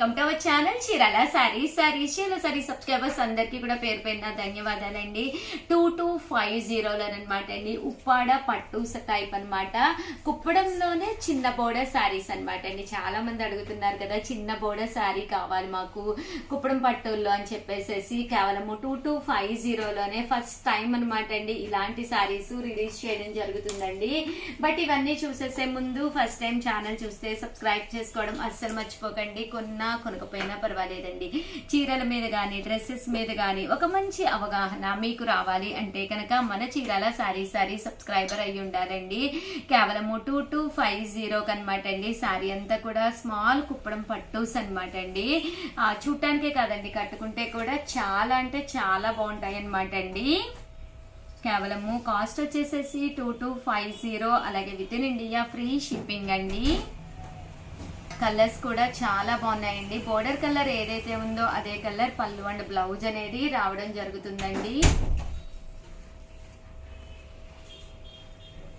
Welcome to our channel Chirala saris. Chirala saris subscribers అందరికీ కూడా పేరు పేరున ధన్యవాదాలండి. 2250 అనమాట అండి. ఉప్పాడ పట్టు టైప్ అనమాట. కుప్పడంలోనే చిన్న బోర్డర్ సారీస్ అనమాట అండి. చాలా మంది అడుగుతున్నారు కదా, చిన్న బోర్డర్ సారీ కావాలి మాకు కుప్పడం పట్టుల్లో అని చెప్పేసి కేవలము 2250లోనే ఫస్ట్ టైం అనమాట అండి ఇలాంటి సారీస్ రిలీజ్ చేయడం జరుగుతుందండి. బట్ ఇవన్నీ చూసేసే ముందు ఫస్ట్ టైం ఛానల్ చూస్తే సబ్స్క్రైబ్ చేసుకోవడం అస్సలు మర్చిపోకండి. కొనకపోయినా పర్వాలేదండి. చీరల మీద గానీ డ్రెస్సెస్ మీద గానీ ఒక మంచి అవగాహన మీకు రావాలి అంటే కనుక మన చీరాల సారీ సబ్స్క్రైబర్ అయ్యి ఉండాలండి. కేవలము 2250 అనమాట అండి. సారీ అంతా కూడా స్మాల్ కుప్పడం పట్టూస్ అనమాట అండి. చూడటానికే కాదండి, కట్టుకుంటే కూడా చాలా అంటే చాలా బాగుంటాయి అనమాట అండి. కేవలము కాస్ట్ వచ్చేసేసి 2250, అలాగే with in India free shipping అండి. కలర్స్ కూడా చాలా బాగున్నాయండి. బోర్డర్ కలర్ ఏదైతే ఉందో అదే కలర్ పళ్ళు అండ్ బ్లౌజ్ అనేది రావడం జరుగుతుందండి.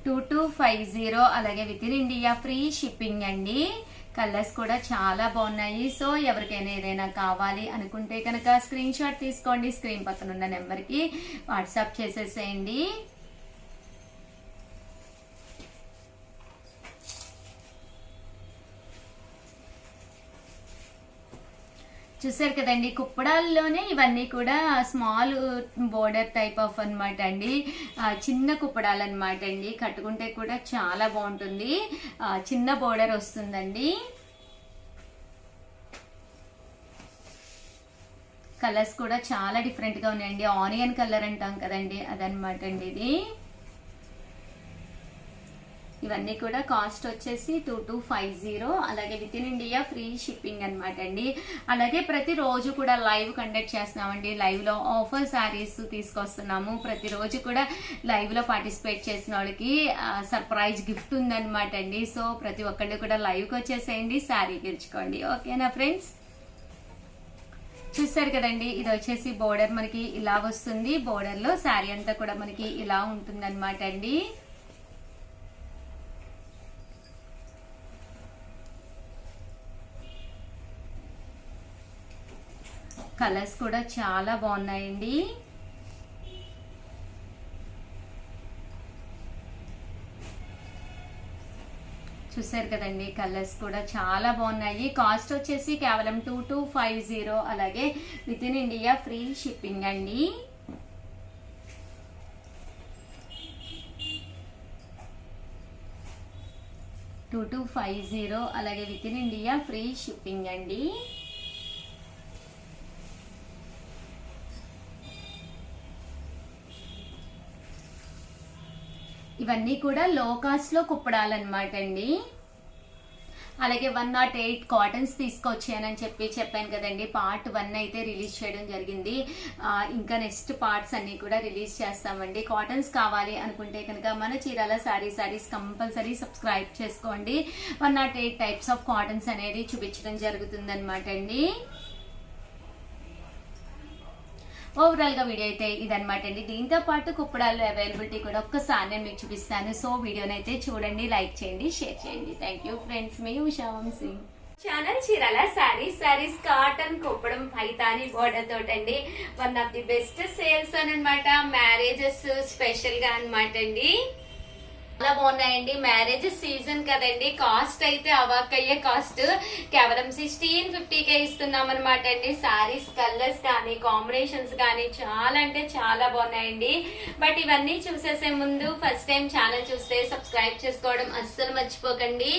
2250, అలాగే with in India free shipping అండి. కలర్స్ కూడా చాలా బాగున్నాయి. సో ఎవరికైనా ఏదైనా కావాలి అనుకుంటే కనుక స్క్రీన్ షాట్ తీసుకోండి. స్క్రీన్ పక్కన ఉన్న నెంబర్కి వాట్సాప్ చేసేసేయండి. చూసారు కదండి, కుప్పడాల్లోనే ఇవన్నీ కూడా స్మాల్ బోర్డర్ టైప్ ఆఫ్ అనమాట అండి. చిన్న కుప్పడాలు అనమాట అండి. కట్టుకుంటే కూడా చాలా బాగుంటుంది. చిన్న బోర్డర్ వస్తుందండి. కలర్స్ కూడా చాలా డిఫరెంట్ గా ఉన్నాయండి. ఆనియన్ కలర్ అంటాం కదండి, అదనమాట అండి ఇది. ఇవన్నీ కూడా కాస్ట్ వచ్చేసి 2250, అలాగే with in India free shipping అనమాట అండి. అలాగే ప్రతిరోజు కూడా లైవ్ కండక్ట్ చేస్తున్నామండి. లైవ్ లో ఆఫర్ శారీస్ తీసుకొస్తున్నాము. ప్రతిరోజు కూడా లైవ్ లో పార్టిసిపేట్ చేసిన వాళ్ళకి సర్ప్రైజ్ గిఫ్ట్ ఉందనమాట అండి. సో ప్రతి ఒక్కళ్ళు కూడా లైవ్ కి వచ్చేసేయండి, శారీ గెలుచుకోండి. ఓకేనా ఫ్రెండ్స్? చూసారు కదండి, ఇది వచ్చేసి బోర్డర్ మనకి ఇలా వస్తుంది. బోర్డర్ లో శారీ అంతా కూడా మనకి ఇలా ఉంటుంది అనమాట అండి. కలర్స్ కూడా చాలా బాగున్నాయండి. చూసారు కదండి, కలర్స్ కూడా చాలా బాగున్నాయి. కాస్ట్ వచ్చేసి కేవలం 2250, అలాగే with in India free shipping అండి. అలాగే with in India free shipping అండి. ఇవన్నీ కూడా లో కాస్ట్ లో కుప్పడాలన్నమాట అండి. అలాగే 108 కాటన్స్ తీసుకొచ్చానని చెప్పాను కదండి. పార్ట్ 1 అయితే రిలీజ్ చేయడం జరిగింది. ఇంకా నెక్స్ట్ పార్ట్స్ అన్ని కూడా రిలీజ్ చేస్తామండి. కాటన్స్ కావాలి అనుకుంటే కనుక మన చీరాల సారీస్ కంపల్సరీ సబ్స్క్రైబ్ చేసుకోండి. 108 టైప్స్ ఆఫ్ కాటన్స్ అనేది చూపించడం జరుగుతుంది అనమాట అండి. ఓవరాల్ గా వీడియో అయితే ఇదనమాట అండి. దీంతో పాటు కుప్పడాల్లో అవైలబిలిటీ కూడా ఒక్కసారి నేను మీకు చూపిస్తాను. సో వీడియోని అయితే చూడండి, లైక్ చేయండి, షేర్ చేయండి. థ్యాంక్ యూ ఫ్రెండ్స్, మీ Usha Vamsi. Channel Chirala saris cotton Kuppadam Paithani border తోటండి. One of the best sales అనమాట. మ్యారేజెస్ స్పెషల్ గా అనమాట అండి. చాలా బాగున్నాయండి. మ్యారేజ్ సీజన్ కదండి. కాస్ట్ అయితే అవాక్కయ్యే కాస్ట్. కేవలం 1650కే ఇస్తున్నాం అనమాట అండి. సారీస్ కలర్స్ కానీ కాంబినేషన్స్ కానీ చాలా అంటే చాలా బాగున్నాయండి. బట్ ఇవన్నీ చూసేసే ముందు ఫస్ట్ టైం ఛానల్ చూస్తే సబ్స్క్రైబ్ చేసుకోవడం అస్సలు మర్చిపోకండి.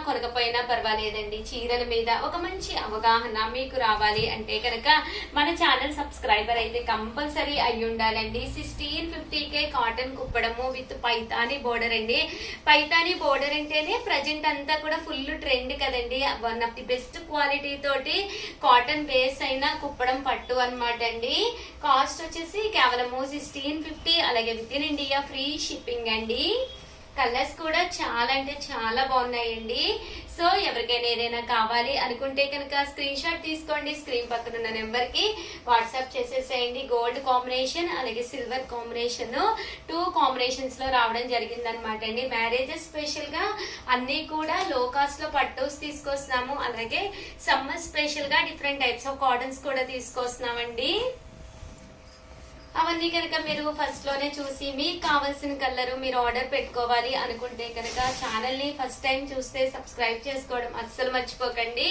కొనకపోయినా పర్వాలేదండి. చీరల మీద ఒక మంచి అవగాహన మీకు రావాలి అంటే కనుక మన ఛానల్ సబ్స్క్రైబర్ అయితే కంపల్సరీ అయి ఉండాలండి. 1650కే కాటన్ కుప్పడము విత్ పైతాని బోర్డర్ అండి. పైతాని బోర్డర్ అంటేనే ప్రజెంట్ అంతా కూడా ఫుల్ ట్రెండ్ కదండి. One of the best quality తోటి కాటన్ బేస్ అయిన కుప్పడం పట్టు అనమాట అండి. కాస్ట్ వచ్చేసి కేవలము 1650, అలాగే with in India free shipping అండి. కలర్స్ కూడా చాలా అంటే చాలా బాగున్నాయండి. సో ఎవరికైనా ఏదైనా కావాలి అనుకుంటే కనుక స్క్రీన్ షాట్ తీసుకోండి, స్క్రీన్ పక్కన ఉన్న నెంబర్ కి వాట్సాప్ చేసేసేయండి. గోల్డ్ కాంబినేషన్ అలాగే సిల్వర్ కాంబినేషన్ 2 కాంబినేషన్స్ లో రావడం జరిగింది అనమాట అండి. మ్యారేజెస్ స్పెషల్ గా అన్ని కూడా లో కాస్ట్ లో పట్టోస్ తీసుకొస్తున్నాము, అలాగే సమ్మర్ స్పెషల్ గా డిఫరెంట్ టైప్స్ ఆఫ్ కాటన్స్ కూడా తీసుకొస్తున్నామండి. అవన్నీ కనుక మీరు ఫస్ట్ లోనే చూసి మీకు కావాల్సిన కలర్ మీరు ఆర్డర్ పెట్టుకోవాలి అనుకుంటే కనుక ఛానల్ ని ఫస్ట్ టైం చూస్తే సబ్స్క్రైబ్ చేసుకోవడం అస్సలు మర్చిపోకండి.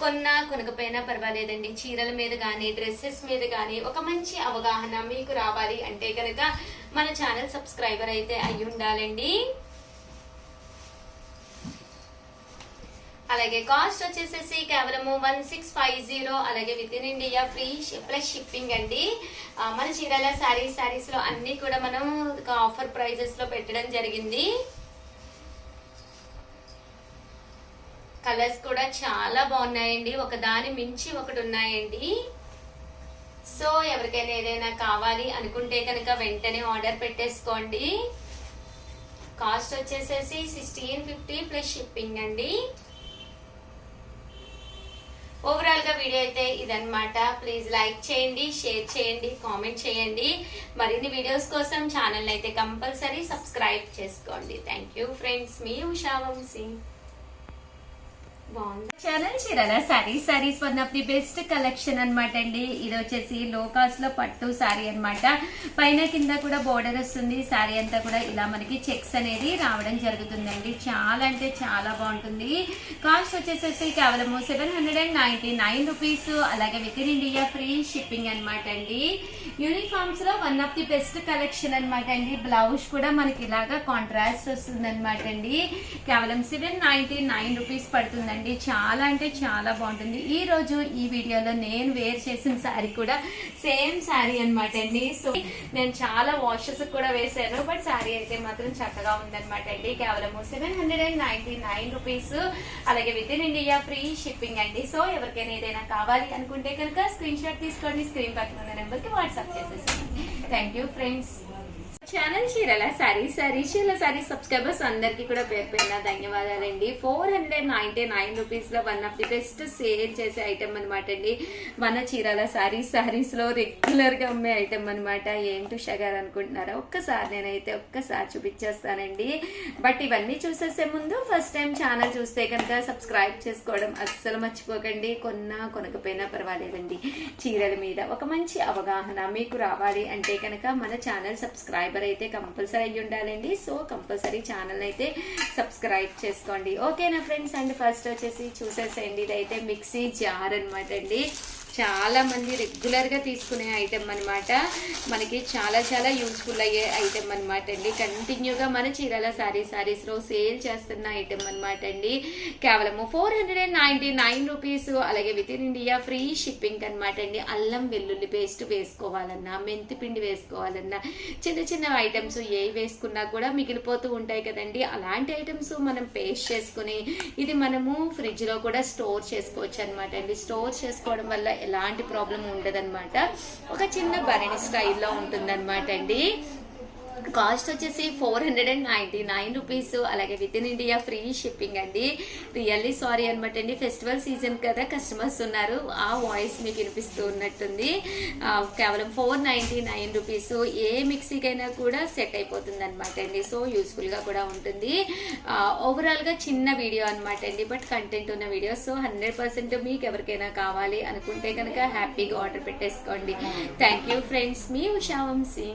కొనకపోయినా పర్వాలేదండి, చీరల మీద కానీ డ్రెస్సెస్ మీద కానీ ఒక మంచి అవగాహన మీకు రావాలి అంటే కనుక మన ఛానల్ సబ్స్క్రైబర్ అయితే అయి ఉండాలండి. అలాగే కాస్ట్ వచ్చేసేసి కేవలం 1650, అలాగే with in India free plus shipping అండి. మన చీరాల సారీస్ లో అన్ని కూడా మనం ఆఫర్ ప్రైజెస్ లో పెట్టడం జరిగింది. కలర్స్ కూడా చాలా బాగున్నాయండి, ఒకదాని మించి ఒకటి ఉన్నాయండి. సో ఎవరికైనా ఏదైనా కావాలి అనుకుంటే కనుక వెంటనే ఆర్డర్ పెట్టేసుకోండి. కాస్ట్ వచ్చేసేసి 1650 ప్లస్ షిప్పింగ్ అండి. ఓవరాల్ గా వీడియో అయితే ఇదన్నమాట. ప్లీజ్ లైక్ చేయండి, షేర్ చేయండి, కామెంట్ చేయండి. మరిన్ని వీడియోస్ కోసం ఛానల్ అయితే కంపల్సరీ సబ్స్క్రైబ్ చేసుకోండి. థ్యాంక్ యూ ఫ్రెండ్స్, మీ Usha Vamsi. Channel Chirala sarees one of the best collection అనమాట అండి. ఇది వచ్చేసి లో కాస్ట్ లో పట్టు సారీ అనమాట. పైన కింద కూడా బోర్డర్ వస్తుంది. సారీ అంతా కూడా ఇలా మనకి చెక్స్ అనేది రావడం జరుగుతుందండి. చాలా అంటే చాలా బాగుంటుంది. కాస్ట్ వచ్చేసేసి కేవలం 799 రూపీస్, అలాగే with in India free shipping అనమాట అండి. యూనిఫామ్స్ లో one of the best collection అనమాట అండి. బ్లౌజ్ కూడా మనకి ఇలాగా కాంట్రాస్ట్ వస్తుంది అనమాట అండి. కేవలం 799 రూపీస్ పడుతుందండి. చాలా అంటే చాలా బాగుంటుంది. ఈ రోజు ఈ వీడియోలో నేను వేర్ చేసిన శారీ కూడా సేమ్ శారీ అనమాట అండి. సో నేను చాలా వాషెస్ కూడా వేసాను, బట్ శారీ అయితే మాత్రం చక్కగా ఉందన్నమాట అండి. కేవలం 799 రూపీస్, అలాగే with in India free shipping అండి. సో ఎవరికైనా ఏదైనా కావాలి అనుకుంటే కనుక స్క్రీన్ షాట్ తీసుకోండి, స్క్రీన్ పక్కన ఉన్న నెంబర్ కి వాట్సాప్ చేసేసి. Thank you friends. Channel Chirala Chirala sorry subscribers అందరికి కూడా పేరు పేరున ధన్యవాదాలండి. 499 రూపీస్ లో one of the best sale చేసే ఐటమ్ అనమాట అండి. మన చీరాల సారీస్ లో రెగ్యులర్ గా అమ్మే ఐటమ్ అనమాట. ఏంటి ఉషా గారు అనుకుంటున్నారా? ఒక్కసారి చూపించేస్తానండి. బట్ ఇవన్నీ చూసేసే ముందు ఫస్ట్ టైం ఛానల్ చూస్తే కనుక సబ్స్క్రైబ్ చేసుకోవడం అస్సలు మర్చిపోకండి. కొనకపోయినా పర్వాలేదండి, చీరల మీద ఒక మంచి అవగాహన మీకు రావాలి అంటే కనుక మన ఛానల్ సబ్స్క్రైబర్ అయితే కంపల్సరీ అయ్యి ఉండాలండి. సో కంపల్సరీ ఛానల్ అయితే సబ్స్క్రైబ్ చేసుకోండి, ఓకేనా ఫ్రెండ్స్. అండ్ ఫస్ట్ వచ్చేసి చూసేసేయండి, ఇదైతే మిక్సీ జార్ అనమాట అండి. చాలా మంది రెగ్యులర్ గా తీసుకునే ఐటమ్ అనమాట. మనకి చాలా చాలా యూస్ఫుల్ అయ్యే ఐటమ్ అనమాట అండి. కంటిన్యూగా మన చీరాల సారీస్ లో సేల్ చేస్తున్న ఐటమ్ అనమాట అండి. కేవలం 499 రూపీస్, అలాగే with in India free shipping అనమాట అండి. అల్లం వెల్లుల్లి పేస్ట్ వేసుకోవాలన్నా, మెంతి పిండి వేసుకోవాలన్నా, చిన్న చిన్న ఐటమ్స్ ఏ వేసుకున్నా కూడా మిగిలిపోతూ ఉంటాయి కదండి. అలాంటి ఐటమ్స్ మనం పేస్ట్ చేసుకుని ఇది మనము ఫ్రిడ్జ్ లో కూడా స్టోర్ చేసుకోవచ్చు అనమాట అండి. స్టోర్ చేసుకోవడం వల్ల ఎలాంటి ప్రాబ్లం ఉండదన్నమాట. ఒక చిన్న భరణి స్టైల్లో ఉంటుందన్నమాట అండి. కాస్ట్ వచ్చేసి 499 రూపీస్, అలాగే with in India free shipping అండి. రియల్లీ సారీ అనమాట అండి, ఫెస్టివల్ సీజన్ కదా, కస్టమర్స్ ఉన్నారు, ఆ వాయిస్ మీకు వినిపిస్తూ ఉన్నట్టుంది. కేవలం 499 రూపీస్. ఏ మిక్సీకైనా కూడా సెట్ అయిపోతుంది అనమాట అండి. సో యూస్ఫుల్ గా కూడా ఉంటుంది. ఓవరాల్ గా చిన్న వీడియో అనమాట అండి, బట్ కంటెంట్ ఉన్న వీడియో. సో 100% మీకు ఎవరికైనా కావాలి అనుకుంటే కనుక హ్యాపీగా ఆర్డర్ పెట్టేసుకోండి. థ్యాంక్ యూ ఫ్రెండ్స్, మీ ఉషా వంశీ.